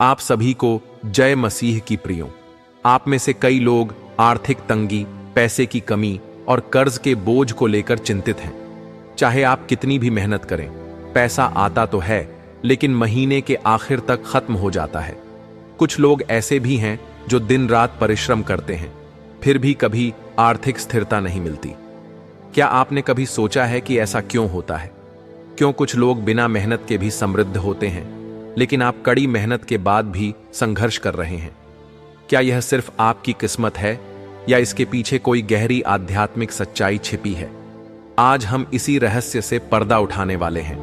आप सभी को जय मसीह की प्रियो। आप में से कई लोग आर्थिक तंगी, पैसे की कमी और कर्ज के बोझ को लेकर चिंतित हैं। चाहे आप कितनी भी मेहनत करें, पैसा आता तो है लेकिन महीने के आखिर तक खत्म हो जाता है। कुछ लोग ऐसे भी हैं जो दिन रात परिश्रम करते हैं, फिर भी कभी आर्थिक स्थिरता नहीं मिलती। क्या आपने कभी सोचा है कि ऐसा क्यों होता है? क्यों कुछ लोग बिना मेहनत के भी समृद्ध होते हैं, लेकिन आप कड़ी मेहनत के बाद भी संघर्ष कर रहे हैं? क्या यह सिर्फ आपकी किस्मत है या इसके पीछे कोई गहरी आध्यात्मिक सच्चाई छिपी है? आज हम इसी रहस्य से पर्दा उठाने वाले हैं।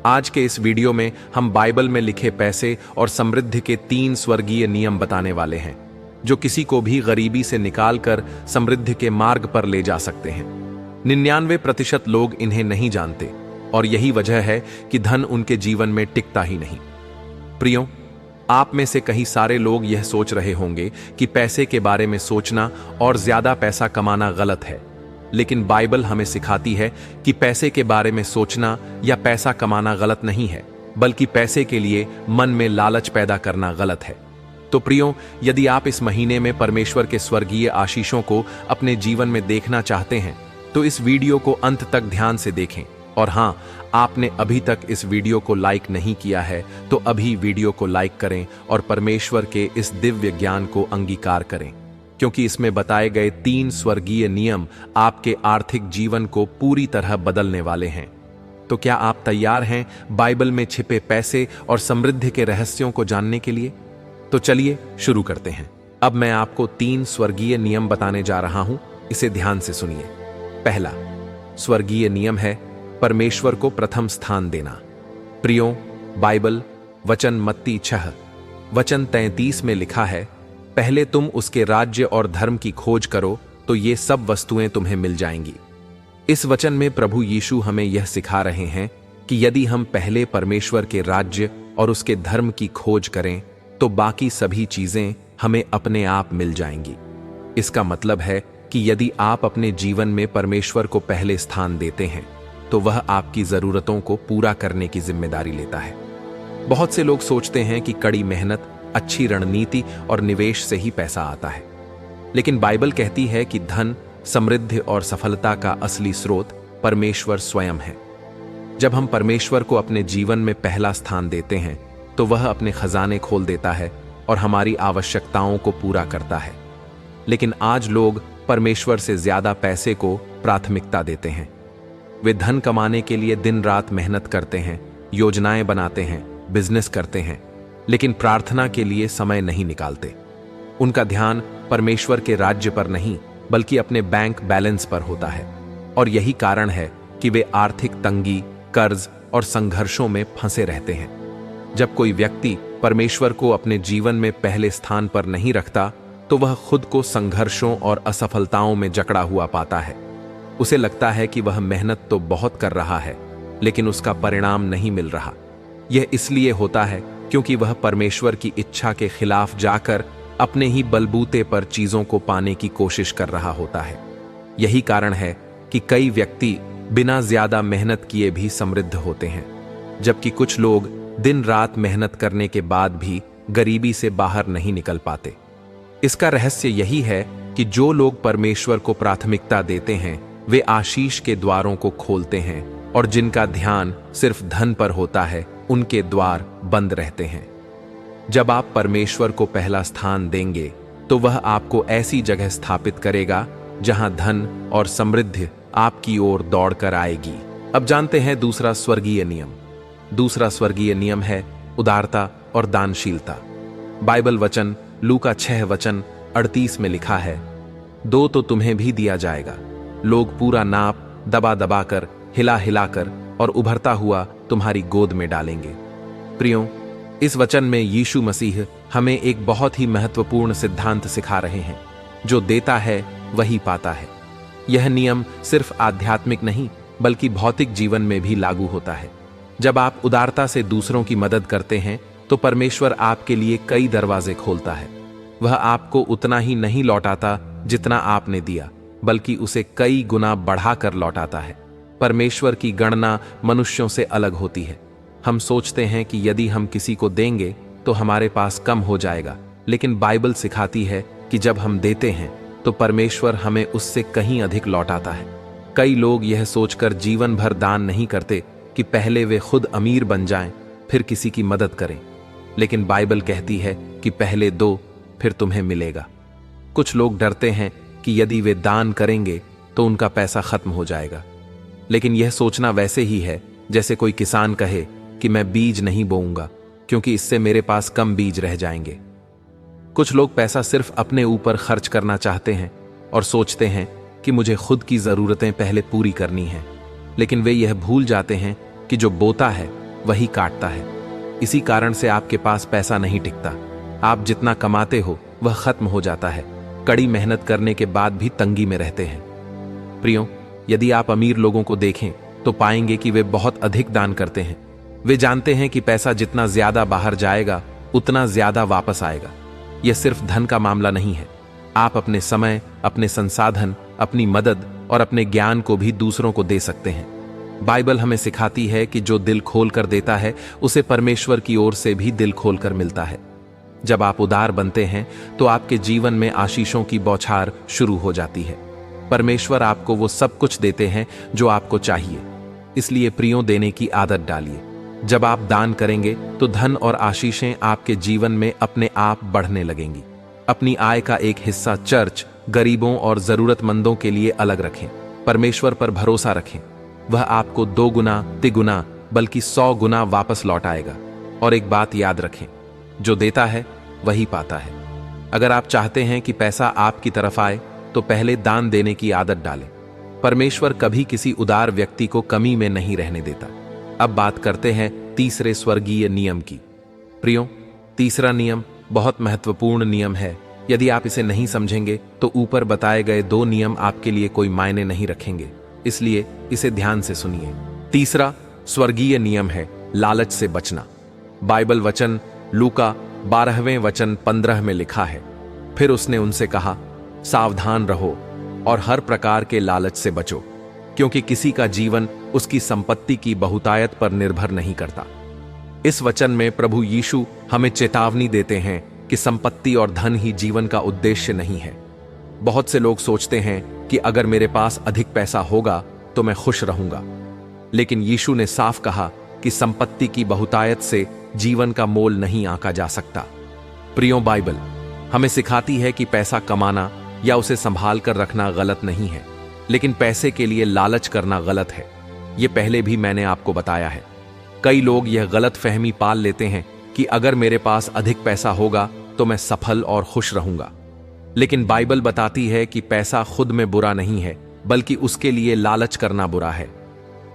आज के इस वीडियो में हम बाइबल में लिखे पैसे और समृद्धि के 3 स्वर्गीय नियम बताने वाले हैं, जो किसी को भी गरीबी से निकालकर समृद्धि के मार्ग पर ले जा सकते हैं। 99% लोग इन्हें नहीं जानते और यही वजह है कि धन उनके जीवन में टिकता ही नहीं। प्रियो, आप में से कई सारे लोग यह सोच रहे होंगे कि पैसे के बारे में सोचना और ज्यादा पैसा कमाना गलत है, लेकिन बाइबल हमें सिखाती है कि पैसे के बारे में सोचना या पैसा कमाना गलत नहीं है, बल्कि पैसे के लिए मन में लालच पैदा करना गलत है। तो प्रियो, यदि आप इस महीने में परमेश्वर के स्वर्गीय आशीषों को अपने जीवन में देखना चाहते हैं, तो इस वीडियो को अंत तक ध्यान से देखें। और हां, आपने अभी तक इस वीडियो को लाइक नहीं किया है तो अभी वीडियो को लाइक करें और परमेश्वर के इस दिव्य ज्ञान को अंगीकार करें, क्योंकि इसमें बताए गए 3 स्वर्गीय नियम आपके आर्थिक जीवन को पूरी तरह बदलने वाले हैं। तो क्या आप तैयार हैं बाइबल में छिपे पैसे और समृद्धि के रहस्यों को जानने के लिए? तो चलिए शुरू करते हैं। अब मैं आपको 3 स्वर्गीय नियम बताने जा रहा हूं, इसे ध्यान से सुनिए। पहला स्वर्गीय नियम है परमेश्वर को प्रथम स्थान देना। प्रियो, बाइबल वचन मत्ती 6 वचन 33 में लिखा है, पहले तुम उसके राज्य और धर्म की खोज करो तो ये सब वस्तुएं तुम्हें मिल जाएंगी। इस वचन में प्रभु यीशु हमें यह सिखा रहे हैं कि यदि हम पहले परमेश्वर के राज्य और उसके धर्म की खोज करें तो बाकी सभी चीजें हमें अपने आप मिल जाएंगी। इसका मतलब है कि यदि आप अपने जीवन में परमेश्वर को पहले स्थान देते हैं तो वह आपकी जरूरतों को पूरा करने की जिम्मेदारी लेता है। बहुत से लोग सोचते हैं कि कड़ी मेहनत, अच्छी रणनीति और निवेश से ही पैसा आता है, लेकिन बाइबल कहती है कि धन, समृद्धि और सफलता का असली स्रोत परमेश्वर स्वयं है। जब हम परमेश्वर को अपने जीवन में पहला स्थान देते हैं तो वह अपने खजाने खोल देता है और हमारी आवश्यकताओं को पूरा करता है। लेकिन आज लोग परमेश्वर से ज्यादा पैसे को प्राथमिकता देते हैं। वे धन कमाने के लिए दिन रात मेहनत करते हैं, योजनाएं बनाते हैं, बिजनेस करते हैं, लेकिन प्रार्थना के लिए समय नहीं निकालते। उनका ध्यान परमेश्वर के राज्य पर नहीं बल्कि अपने बैंक बैलेंस पर होता है, और यही कारण है कि वे आर्थिक तंगी, कर्ज और संघर्षों में फंसे रहते हैं। जब कोई व्यक्ति परमेश्वर को अपने जीवन में पहले स्थान पर नहीं रखता तो वह खुद को संघर्षों और असफलताओं में जकड़ा हुआ पाता है। उसे लगता है कि वह मेहनत तो बहुत कर रहा है, लेकिन उसका परिणाम नहीं मिल रहा। यह इसलिए होता है क्योंकि वह परमेश्वर की इच्छा के खिलाफ जाकर अपने ही बलबूते पर चीजों को पाने की कोशिश कर रहा होता है। यही कारण है कि कई व्यक्ति बिना ज्यादा मेहनत किए भी समृद्ध होते हैं, जबकि कुछ लोग दिन रात मेहनत करने के बाद भी गरीबी से बाहर नहीं निकल पाते। इसका रहस्य यही है कि जो लोग परमेश्वर को प्राथमिकता देते हैं वे आशीष के द्वारों को खोलते हैं, और जिनका ध्यान सिर्फ धन पर होता है उनके द्वार बंद रहते हैं। जब आप परमेश्वर को पहला स्थान देंगे तो वह आपको ऐसी जगह स्थापित करेगा जहां धन और समृद्धि आपकी ओर दौड़कर आएगी। अब जानते हैं दूसरा स्वर्गीय नियम। दूसरा स्वर्गीय नियम है उदारता और दानशीलता। बाइबल वचन लूका 6 वचन 38 में लिखा है, दो तो तुम्हें भी दिया जाएगा, लोग पूरा नाप दबा दबा कर, हिला हिलाकर और उभरता हुआ तुम्हारी गोद में डालेंगे। प्रियो, इस वचन में यीशु मसीह हमें एक बहुत ही महत्वपूर्ण सिद्धांत सिखा रहे हैं, जो देता है वही पाता है। यह नियम सिर्फ आध्यात्मिक नहीं बल्कि भौतिक जीवन में भी लागू होता है। जब आप उदारता से दूसरों की मदद करते हैं तो परमेश्वर आपके लिए कई दरवाजे खोलता है। वह आपको उतना ही नहीं लौटाता जितना आपने दिया, बल्कि उसे कई गुना बढ़ाकर लौटाता है। परमेश्वर की गणना मनुष्यों से अलग होती है। हम सोचते हैं कि यदि हम किसी को देंगे तो हमारे पास कम हो जाएगा, लेकिन बाइबल सिखाती है कि जब हम देते हैं तो परमेश्वर हमें उससे कहीं अधिक लौटाता है। कई लोग यह सोचकर जीवन भर दान नहीं करते कि पहले वे खुद अमीर बन जाएं, फिर किसी की मदद करें। लेकिन बाइबल कहती है कि पहले दो, फिर तुम्हें मिलेगा। कुछ लोग डरते हैं कि यदि वे दान करेंगे तो उनका पैसा खत्म हो जाएगा, लेकिन यह सोचना वैसे ही है जैसे कोई किसान कहे कि मैं बीज नहीं बोऊंगा क्योंकि इससे मेरे पास कम बीज रह जाएंगे। कुछ लोग पैसा सिर्फ अपने ऊपर खर्च करना चाहते हैं और सोचते हैं कि मुझे खुद की जरूरतें पहले पूरी करनी है, लेकिन वे यह भूल जाते हैं कि जो बोता है वही काटता है। इसी कारण से आपके पास पैसा नहीं टिकता। आप जितना कमाते हो वह खत्म हो जाता है। कड़ी मेहनत करने के बाद भी तंगी में रहते हैं। प्रियो, यदि आप अमीर लोगों को देखें तो पाएंगे कि वे बहुत अधिक दान करते हैं। वे जानते हैं कि पैसा जितना ज्यादा बाहर जाएगा उतना ज्यादा वापस आएगा। यह सिर्फ धन का मामला नहीं है। आप अपने समय, अपने संसाधन, अपनी मदद और अपने ज्ञान को भी दूसरों को दे सकते हैं। बाइबल हमें सिखाती है कि जो दिल खोलकर देता है उसे परमेश्वर की ओर से भी दिल खोलकर मिलता है। जब आप उदार बनते हैं तो आपके जीवन में आशीषों की बौछार शुरू हो जाती है। परमेश्वर आपको वो सब कुछ देते हैं जो आपको चाहिए। इसलिए प्रियों, देने की आदत डालिए। जब आप दान करेंगे तो धन और आशीषें आपके जीवन में अपने आप बढ़ने लगेंगी। अपनी आय का एक हिस्सा चर्च, गरीबों और जरूरतमंदों के लिए अलग रखें। परमेश्वर पर भरोसा रखें, वह आपको 2 गुना, 3 गुना बल्कि 100 गुना वापस लौटाएगा। और एक बात याद रखें, जो देता है वही पाता है। अगर आप चाहते हैं कि पैसा आपकी तरफ आए तो पहले दान देने की आदत डालें। परमेश्वर कभी किसी उदार व्यक्ति को कमी में नहीं रहने देता। अब बात करते हैं तीसरे स्वर्गीय नियम की। प्रियो, तीसरा नियम बहुत महत्वपूर्ण नियम है। यदि आप इसे नहीं समझेंगे तो ऊपर बताए गए 2 नियम आपके लिए कोई मायने नहीं रखेंगे, इसलिए इसे ध्यान से सुनिए। तीसरा स्वर्गीय नियम है लालच से बचना। बाइबल वचन लूका 12वें वचन 15 में लिखा है, फिर उसने उनसे कहा, सावधान रहो और हर प्रकार के लालच से बचो, क्योंकि किसी का जीवन उसकी संपत्ति की बहुतायत पर निर्भर नहीं करता। इस वचन में प्रभु यीशु हमें चेतावनी देते हैं कि संपत्ति और धन ही जीवन का उद्देश्य नहीं है। बहुत से लोग सोचते हैं कि अगर मेरे पास अधिक पैसा होगा तो मैं खुश रहूंगा, लेकिन यीशु ने साफ कहा कि संपत्ति की बहुतायत से जीवन का मोल नहीं आंका जा सकता। प्रियों, बाइबल हमें सिखाती है कि पैसा कमाना या उसे संभाल कर रखना गलत नहीं है, लेकिन पैसे के लिए लालच करना गलत है। यह पहले भी मैंने आपको बताया है। कई लोग यह गलत फहमी पाल लेते हैं कि अगर मेरे पास अधिक पैसा होगा तो मैं सफल और खुश रहूंगा, लेकिन बाइबल बताती है कि पैसा खुद में बुरा नहीं है, बल्कि उसके लिए लालच करना बुरा है।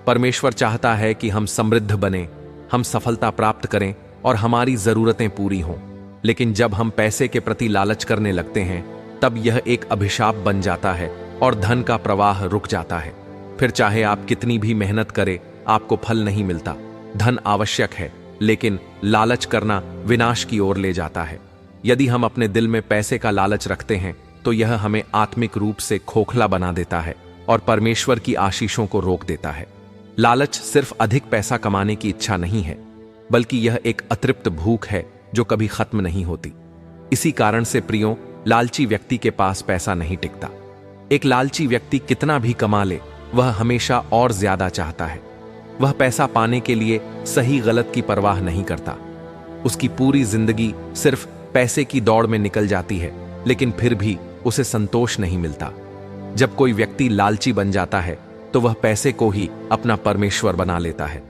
परमेश्वर चाहता है कि हम समृद्ध बने, हम सफलता प्राप्त करें और हमारी जरूरतें पूरी हों। लेकिन जब हम पैसे के प्रति लालच करने लगते हैं तब यह एक अभिशाप बन जाता है और धन का प्रवाह रुक जाता है। फिर चाहे आप कितनी भी मेहनत करें, आपको फल नहीं मिलता। धन आवश्यक है, लेकिन लालच करना विनाश की ओर ले जाता है। यदि हम अपने दिल में पैसे का लालच रखते हैं तो यह हमें आत्मिक रूप से खोखला बना देता है और परमेश्वर की आशीषों को रोक देता है। लालच सिर्फ अधिक पैसा कमाने की इच्छा नहीं है, बल्कि यह एक अतृप्त भूख है जो कभी खत्म नहीं होती। इसी कारण से प्रियों, लालची व्यक्ति के पास पैसा नहीं टिकता। एक लालची व्यक्ति कितना भी कमा ले, वह हमेशा और ज्यादा चाहता है। वह पैसा पाने के लिए सही गलत की परवाह नहीं करता। उसकी पूरी जिंदगी सिर्फ पैसे की दौड़ में निकल जाती है, लेकिन फिर भी उसे संतोष नहीं मिलता। जब कोई व्यक्ति लालची बन जाता है तो वह पैसे को ही अपना परमेश्वर बना लेता है।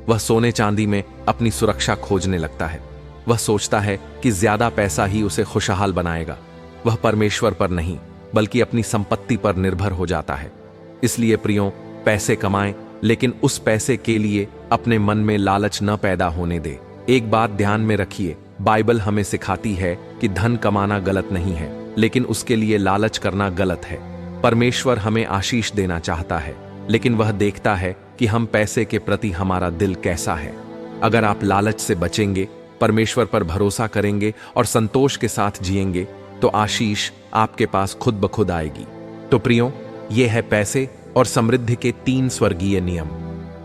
वह सोने चांदी में अपनी सुरक्षा खोजने लगता है। वह सोचता है कि ज्यादा पैसा ही उसे खुशहाल बनाएगा। वह परमेश्वर पर नहीं, बल्कि अपनी संपत्ति पर निर्भर हो जाता है। इसलिए प्रियों, पैसे कमाएं, लेकिन उस पैसे के लिए अपने मन में लालच न पैदा होने दे। एक बात ध्यान में रखिए, बाइबल हमें सिखाती है कि धन कमाना गलत नहीं है, लेकिन उसके लिए लालच करना गलत है। परमेश्वर हमें आशीष देना चाहता है, लेकिन वह देखता है कि हम पैसे के प्रति हमारा दिल कैसा है। अगर आप लालच से बचेंगे, परमेश्वर पर भरोसा करेंगे और संतोष के साथ जिएंगे तो आशीष आपके पास खुद ब खुद आएगी। तो प्रियों, यह है पैसे और समृद्धि के 3 स्वर्गीय नियम।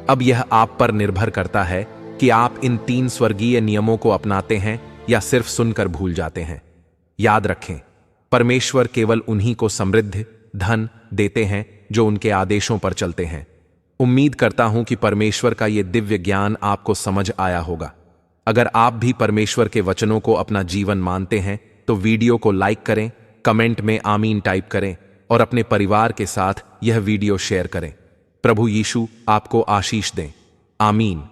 अब यह आप पर निर्भर करता है कि आप इन 3 स्वर्गीय नियमों को अपनाते हैं या सिर्फ सुनकर भूल जाते हैं। याद रखें, परमेश्वर केवल उन्हीं को समृद्ध धन देते हैं जो उनके आदेशों पर चलते हैं। उम्मीद करता हूं कि परमेश्वर का यह दिव्य ज्ञान आपको समझ आया होगा। अगर आप भी परमेश्वर के वचनों को अपना जीवन मानते हैं तो वीडियो को लाइक करें, कमेंट में आमीन टाइप करें और अपने परिवार के साथ यह वीडियो शेयर करें। प्रभु यीशु आपको आशीष दें। आमीन।